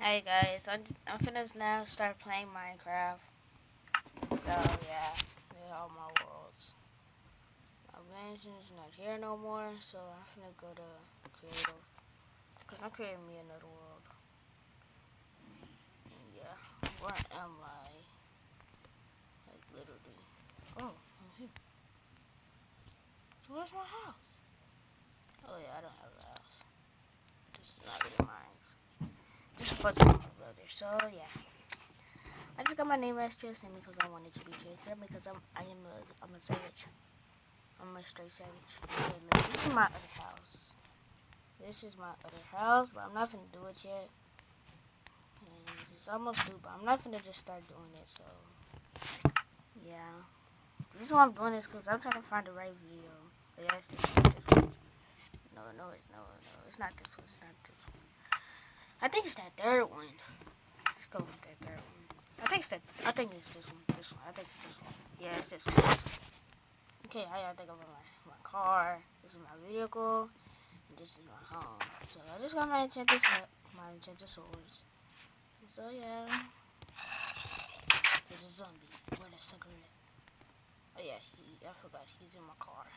Hey guys, I'm finna now start playing Minecraft. So yeah, these are all my worlds. My mansion's not here no more, so I'm finna go to creative. Cause I'm creating me another world. And yeah, where am I? Like literally. Oh, I'm here. So where's my house? Oh yeah, I don't have a house. This is not really mine. Just a bunch of my brothers. So yeah. I just got my name as Tristan because I wanted to be Tristan because I'm a savage. I'm a straight savage. Okay, look, this is my other house. This is my other house, but I'm not gonna do it yet. And it's almost due, but I'm not gonna just start doing it. So yeah, the reason why I'm doing this because I'm trying to find the right video. But yeah, it's this one. No, it's not this one. It's not this one. I think it's that third one. Let's go with that third one. I think it's this one. This one. I think it's this one. Yeah, it's this one. Okay, I gotta think about my car. This is my vehicle. And this is my home. So I just got my enchanted swords. So yeah. There's a zombie. Where that sucker at? Oh yeah, I forgot. He's in my car.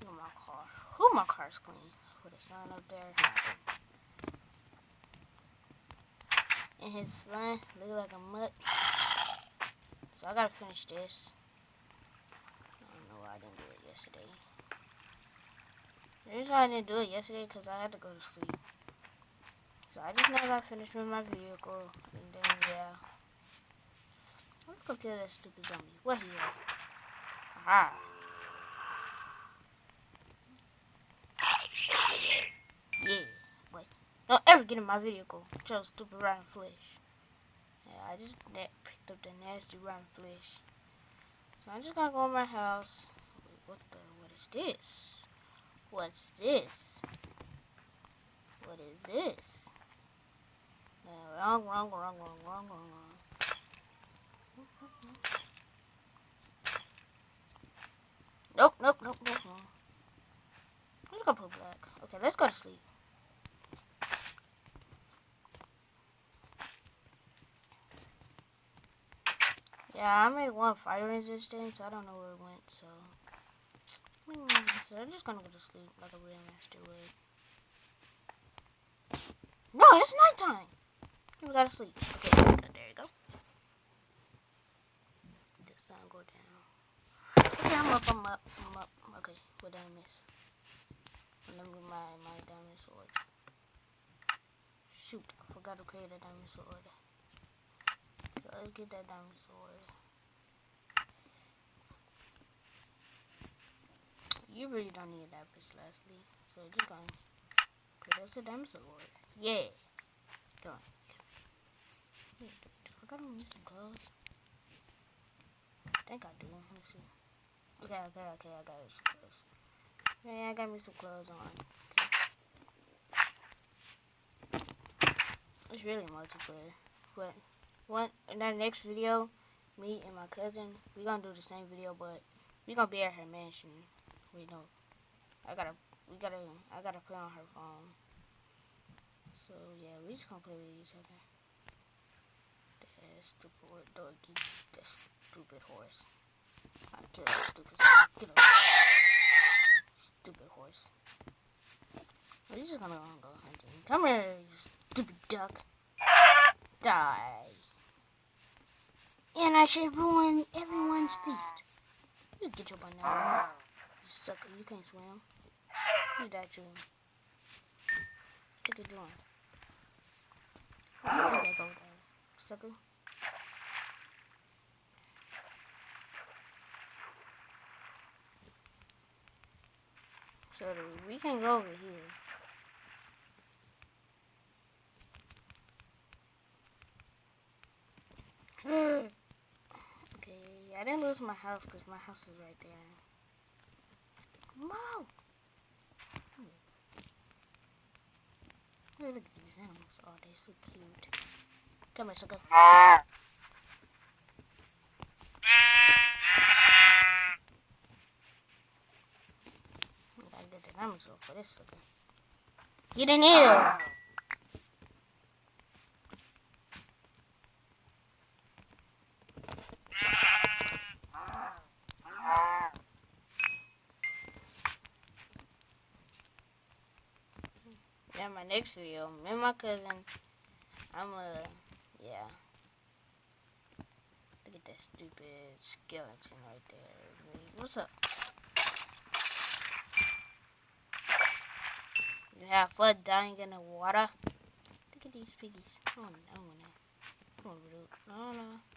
He's in my car. Oh, my car's clean. Put a sign up there. And his son look like a mutt. So I gotta finish this. I don't know why I didn't do it yesterday. The reason why I didn't do it yesterday because I had to go to sleep. So I just now got finished with my vehicle. And then yeah. Let's go kill that stupid zombie. Where he at? Aha. Yeah. Wait. Don't ever get in my vehicle. Chose stupid rotten flesh. Yeah, I just picked up the nasty rotten flesh. So I'm just gonna go in my house. What is this? What's this? What is this? Wrong. Nope. Let's go put black. Okay, let's go to sleep. Yeah, I made one fire resistance. I don't know where it went, so. So I'm just gonna go to sleep like a real master would. No, it's nighttime. We gotta sleep. Okay, there you go. The sun go down. Okay, I'm up. Okay, what did I miss? Let me my diamond sword. Shoot, I forgot to create a diamond sword. So let's get that diamond sword. You really don't need that, Leslie. So just go and create us a diamond sword. Yeah. Go on. I gotta miss some clothes. I think I do. Let me see. Okay, I got some clothes. Yeah, I got me some clothes on. It's really multiplayer. But in that next video, me and my cousin, we gonna do the same video, but we gonna be at her mansion. Wait, no. I gotta play on her phone. So yeah, we just gonna play with each other. That stupid doggy, that stupid horse. I kill that stupid stupid horse. We're just gonna go hunting. Come here, you stupid duck. Die. And I should ruin everyone's feast. You get your banana. You sucker, you can't swim. You die too. What you doing? Sucker. So we can go over here. Okay, I didn't lose my house because my house is right there. Wow! Hey, look at these animals. Oh, they're so cute. Come here, sucker. I gotta get the animals off for this sucker. Get in here! next video. Me and my cousin, yeah. Look at that stupid skeleton right there. What's up? You have fun dying in the water? Look at these piggies. Oh no, no. No.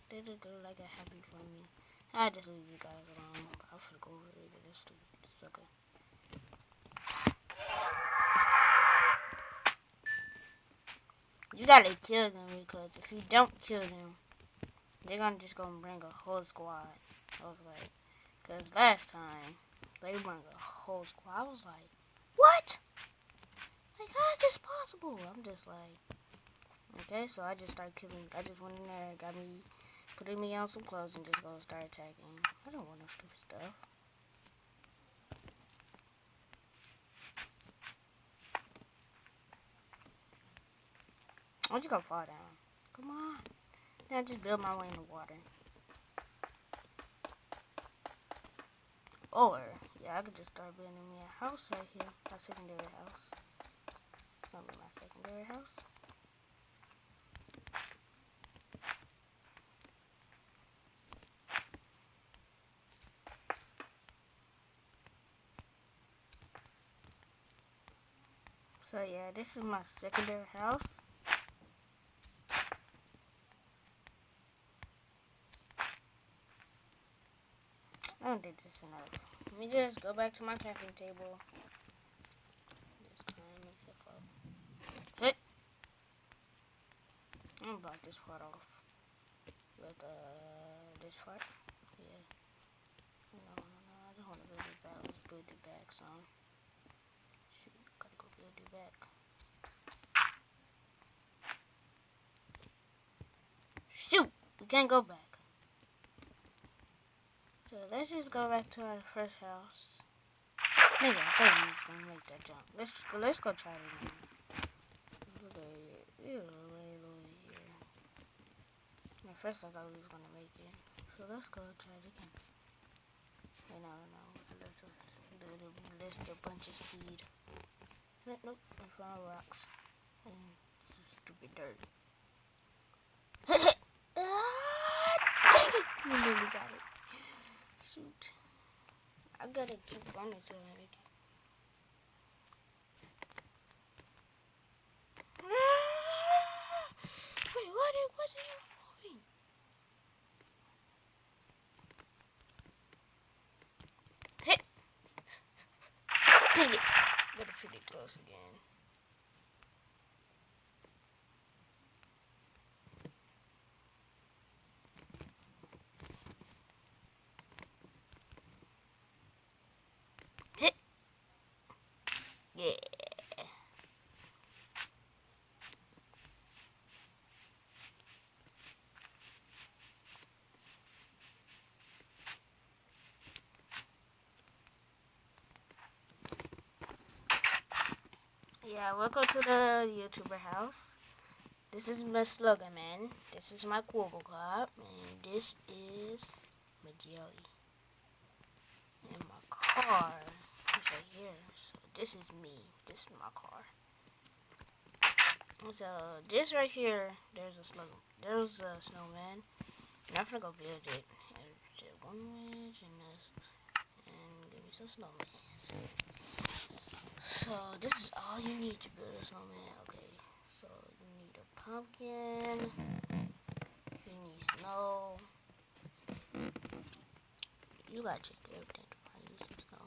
They look like a happy for me. I just leave you guys alone. I'm gonna go over here to this stupid sucker. You gotta kill them because if you don't kill them, they're just gonna bring a whole squad. I was like, cause last time they bring a whole squad. I was like, what? Like, how is this possible? I'm just like, okay, so I just started killing. I just went in there, putting me on some clothes, and just go start attacking. I don't want no stupid stuff. I'm just gonna fall down. Come on. Then I just build my way in the water. Or, yeah, I could just start building me a house right here. My secondary house. It's gonna be my secondary house. So, yeah, this is my secondary house. I don't think this is enough. Let me just go back to my crafting table. Just climb myself up. Hit. I'm gonna block this part off. With this part. Yeah. No. I just want to build it back. Let's build it back some. Shoot, gotta go build it back. Shoot! We can't go back. So let's just go back to our first house. Nigga, I thought we was gonna make that jump. Let's go try it again. Look over here. Ew, way over here. At first I thought we was gonna make it. So let's go try it again. Wait, no. Let's do a bunch of speed. Nope, I found rocks. And stupid dirt. Dang it! We really got it. Shoot. I gotta keep going until I make it. Wait, what? It wasn't even moving. Hit! Dang it! Better pretty close again. Hit! Yeah. Yeah, welcome to the YouTuber house. This is my slogan, man. This is my Quibble Cop, and this is my jelly. And my car is right here. So this is me. This is my car. So this right here, there's a snowman. And I'm gonna go build it. And just one wedge and this, and give me some snowman. So this is all you need to build a snowman. Okay. So you need a pumpkin. You need snow. You gotta check everything to find you some snow.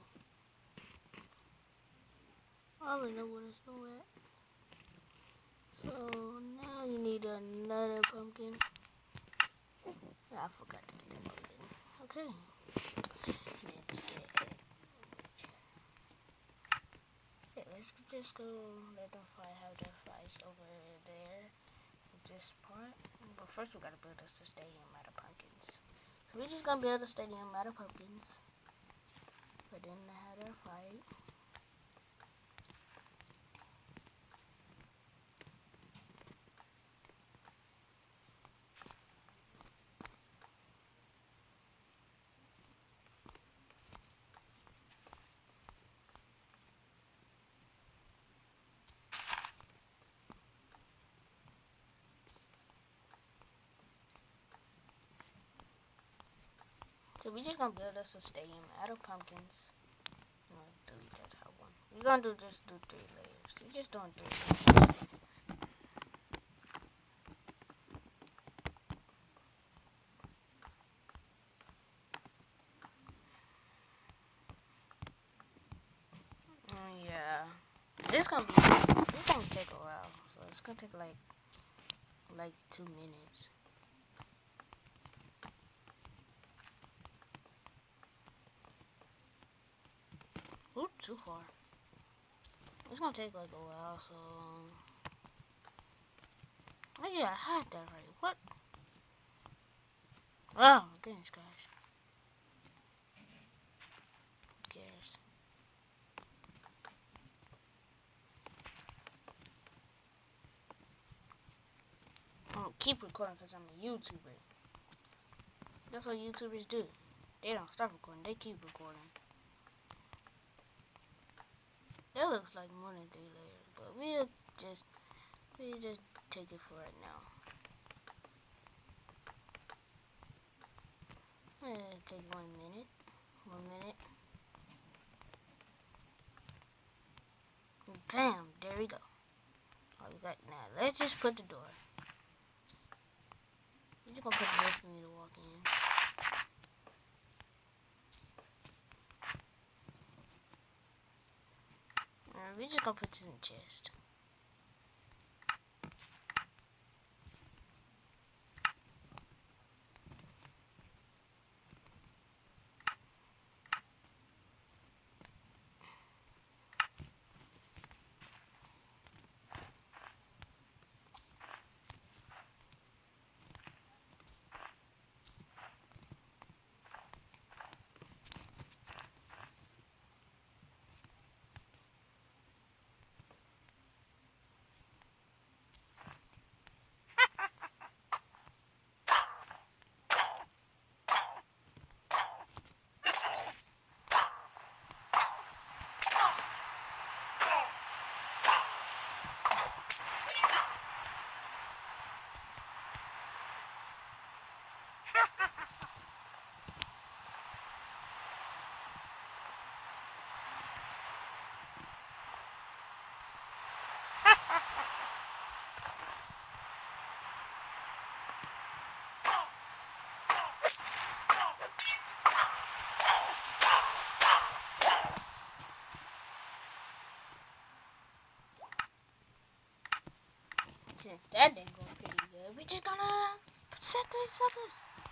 I already know where the snow at. So now you need another pumpkin. I forgot to get the pumpkin. Okay. Let's just go let them have their fights over there. This part. But first we gotta build us a stadium out of pumpkins. So we're just gonna build a stadium out of pumpkins. But then they have their fight. So we just gonna build us a stadium out of pumpkins. No, three, that's how one. We're gonna just do 3 layers. We're just doing 3 layers. Yeah. This gonna take a while. So it's gonna take like 2 minutes. Oop, too far. It's gonna take like a while, so oh yeah, I had that right. What? Oh goodness gosh. Who cares? I'm gonna keep recording because I'm a YouTuber. That's what YouTubers do. They don't stop recording, they keep recording. That looks like more than 3 layers, but we'll just take it for right now. Take 1 minute. 1 minute. Bam! There we go. All we got now. Let's just put the door. We're just gonna put the door for me to walk in. Alright, we're just gonna put this in the chest. Since that didn't go pretty good, we just gonna set this up.